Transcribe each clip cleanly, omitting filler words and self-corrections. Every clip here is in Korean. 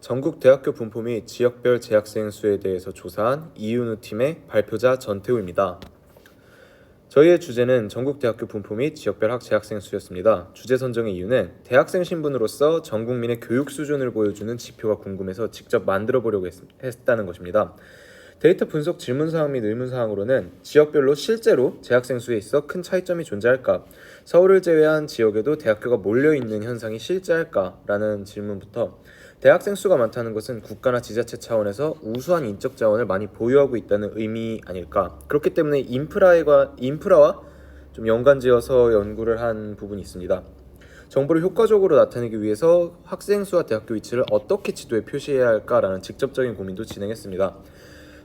전국 대학교 분포 및 지역별 재학생 수에 대해서 조사한 이윤우 팀의 발표자 전태우입니다. 저희의 주제는 전국 대학교 분포 및 지역별 재학생 수였습니다. 주제 선정의 이유는 대학생 신분으로서 전 국민의 교육 수준을 보여주는 지표가 궁금해서 직접 만들어 보려고 했다는 것입니다. 데이터 분석 질문사항 및 의문사항으로는 지역별로 실제로 재학생 수에 있어 큰 차이점이 존재할까? 서울을 제외한 지역에도 대학교가 몰려있는 현상이 실제할까? 라는 질문부터 대학생 수가 많다는 것은 국가나 지자체 차원에서 우수한 인적 자원을 많이 보유하고 있다는 의미 아닐까? 그렇기 때문에 인프라와 좀 연관지어서 연구를 한 부분이 있습니다. 정보를 효과적으로 나타내기 위해서 학생 수와 대학교 위치를 어떻게 지도에 표시해야 할까라는 직접적인 고민도 진행했습니다.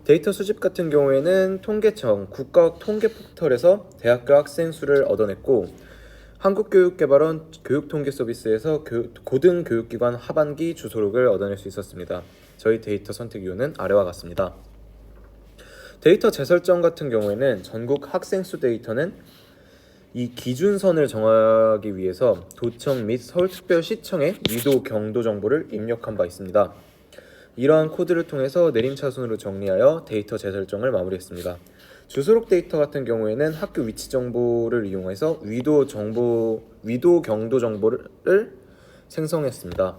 데이터 수집 같은 경우에는 통계청, 국가통계 포털에서 대학교 학생 수를 얻어냈고 한국교육개발원 교육통계서비스에서 고등교육기관 하반기 주소록을 얻어낼 수 있었습니다. 저희 데이터 선택 이유는 아래와 같습니다. 데이터 재설정 같은 경우에는 전국 학생 수 데이터는 이 기준선을 정하기 위해서 도청 및 서울특별시청의 위도, 경도 정보를 입력한 바 있습니다. 이러한 코드를 통해서 내림차순으로 정리하여 데이터 재설정을 마무리했습니다. 주소록 데이터 같은 경우에는 학교 위치 정보를 이용해서 위도, 경도 정보를 생성했습니다.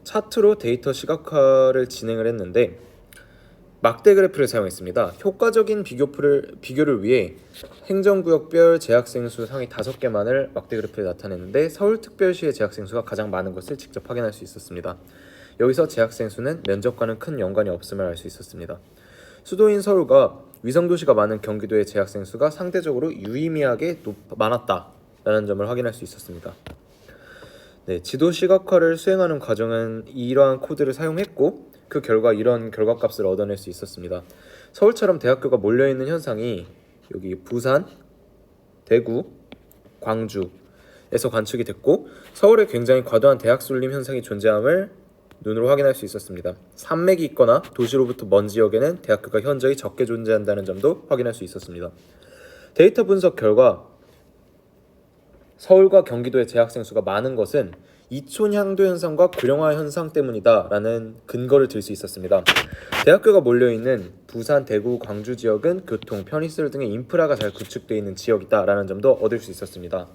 차트로 데이터 시각화를 진행을 했는데 막대 그래프를 사용했습니다. 효과적인 비교를 위해 행정구역별 재학생 수 상위 5개만을 막대 그래프에 나타냈는데 서울특별시의 재학생 수가 가장 많은 것을 직접 확인할 수 있었습니다. 여기서 재학생 수는 면적과는 큰 연관이 없음을 알 수 있었습니다. 수도인 서울과 위성도시가 많은 경기도의 재학생 수가 상대적으로 유의미하게 많았다라는 점을 확인할 수 있었습니다. 지도 시각화를 수행하는 과정은 이러한 코드를 사용했고 그 결과 이런 결과값을 얻어낼 수 있었습니다. 서울처럼 대학교가 몰려있는 현상이 여기 부산, 대구, 광주에서 관측이 됐고 서울에 굉장히 과도한 대학 쏠림 현상이 존재함을 눈으로 확인할 수 있었습니다. 산맥이 있거나 도시로부터 먼 지역에는 대학교가 현저히 적게 존재한다는 점도 확인할 수 있었습니다. 데이터 분석 결과 서울과 경기도의 재학생 수가 많은 것은 이촌향도 현상과 구령화 현상 때문이다라는 근거를 들 수 있었습니다. 대학교가 몰려있는 부산, 대구, 광주 지역은 교통, 편의시설 등의 인프라가 잘 구축되어 있는 지역이다라는 점도 얻을 수 있었습니다.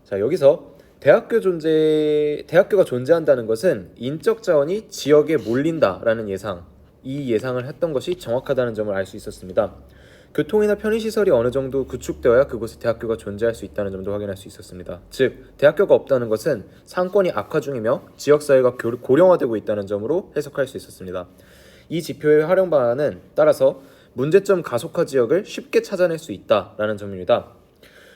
자, 여기서 대학교가 존재한다는 것은 인적 자원이 지역에 몰린다라는 이 예상을 했던 것이 정확하다는 점을 알 수 있었습니다. 교통이나 편의시설이 어느 정도 구축되어야 그곳에 대학교가 존재할 수 있다는 점도 확인할 수 있었습니다. 즉, 대학교가 없다는 것은 상권이 악화 중이며 지역사회가 고령화되고 있다는 점으로 해석할 수 있었습니다. 이 지표의 활용 방안은 따라서 문제점 가속화 지역을 쉽게 찾아낼 수 있다라는 점입니다.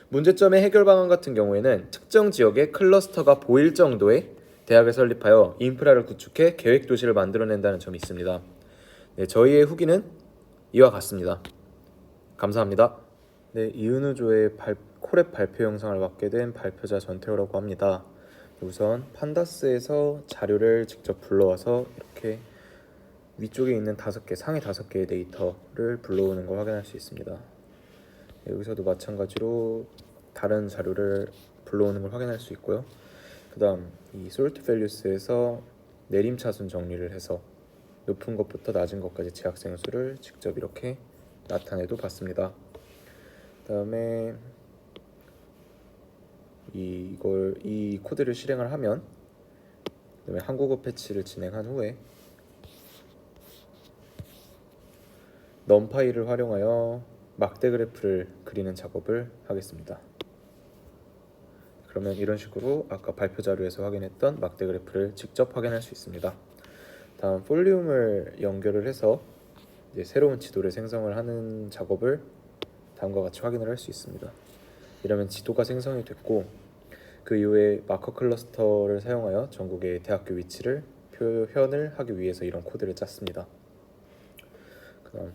문제점의 해결 방안 같은 경우에는 특정 지역에 클러스터가 보일 정도의 대학을 설립하여 인프라를 구축해 계획 도시를 만들어낸다는 점이 있습니다. 저희의 후기는 이와 같습니다. 감사합니다. 이은우 조의 콜앱 발표 영상을 맡게 된 발표자 전태우라고 합니다. 우선 판다스에서 자료를 직접 불러와서 이렇게 위쪽에 있는 상위 5개의 데이터를 불러오는 걸 확인할 수 있습니다. 여기서도 마찬가지로 다른 자료를 불러오는 걸 확인할 수 있고요. 그 다음 이 솔트 밸류스에서 내림차순 정리를 해서 높은 것부터 낮은 것까지 재학생 수를 직접 이렇게 나타내도 봤습니다. 그 다음에 이 코드를 실행을 하면 그다음에 한국어 패치를 진행한 후에 넘파이를 활용하여 막대 그래프를 그리는 작업을 하겠습니다. 그러면 이런 식으로 아까 발표 자료에서 확인했던 막대 그래프를 직접 확인할 수 있습니다. 다음 폴리움을 연결을 해서 이제 새로운 지도를 생성을 하는 작업을 다음과 같이 확인을 할 수 있습니다. 이러면 지도가 생성이 됐고 그 이후에 마커 클러스터를 사용하여 전국의 대학교 위치를 표현을 하기 위해서 이런 코드를 짰습니다. 그다음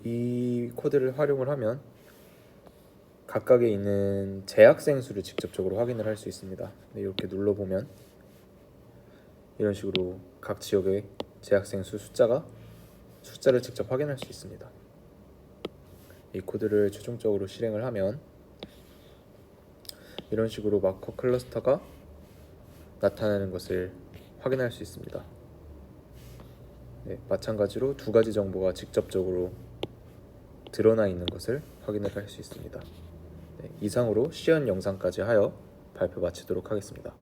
이 코드를 활용을 하면 각각에 있는 재학생 수를 직접적으로 확인을 할 수 있습니다. 이렇게 눌러보면 이런 식으로 각 지역의 재학생 숫자를 직접 확인할 수 있습니다. 이 코드를 최종적으로 실행을 하면 이런 식으로 마커 클러스터가 나타나는 것을 확인할 수 있습니다. 네, 마찬가지로 두 가지 정보가 직접적으로 드러나 있는 것을 확인을 할 수 있습니다. 네, 이상으로 시연 영상까지 하여 발표 마치도록 하겠습니다.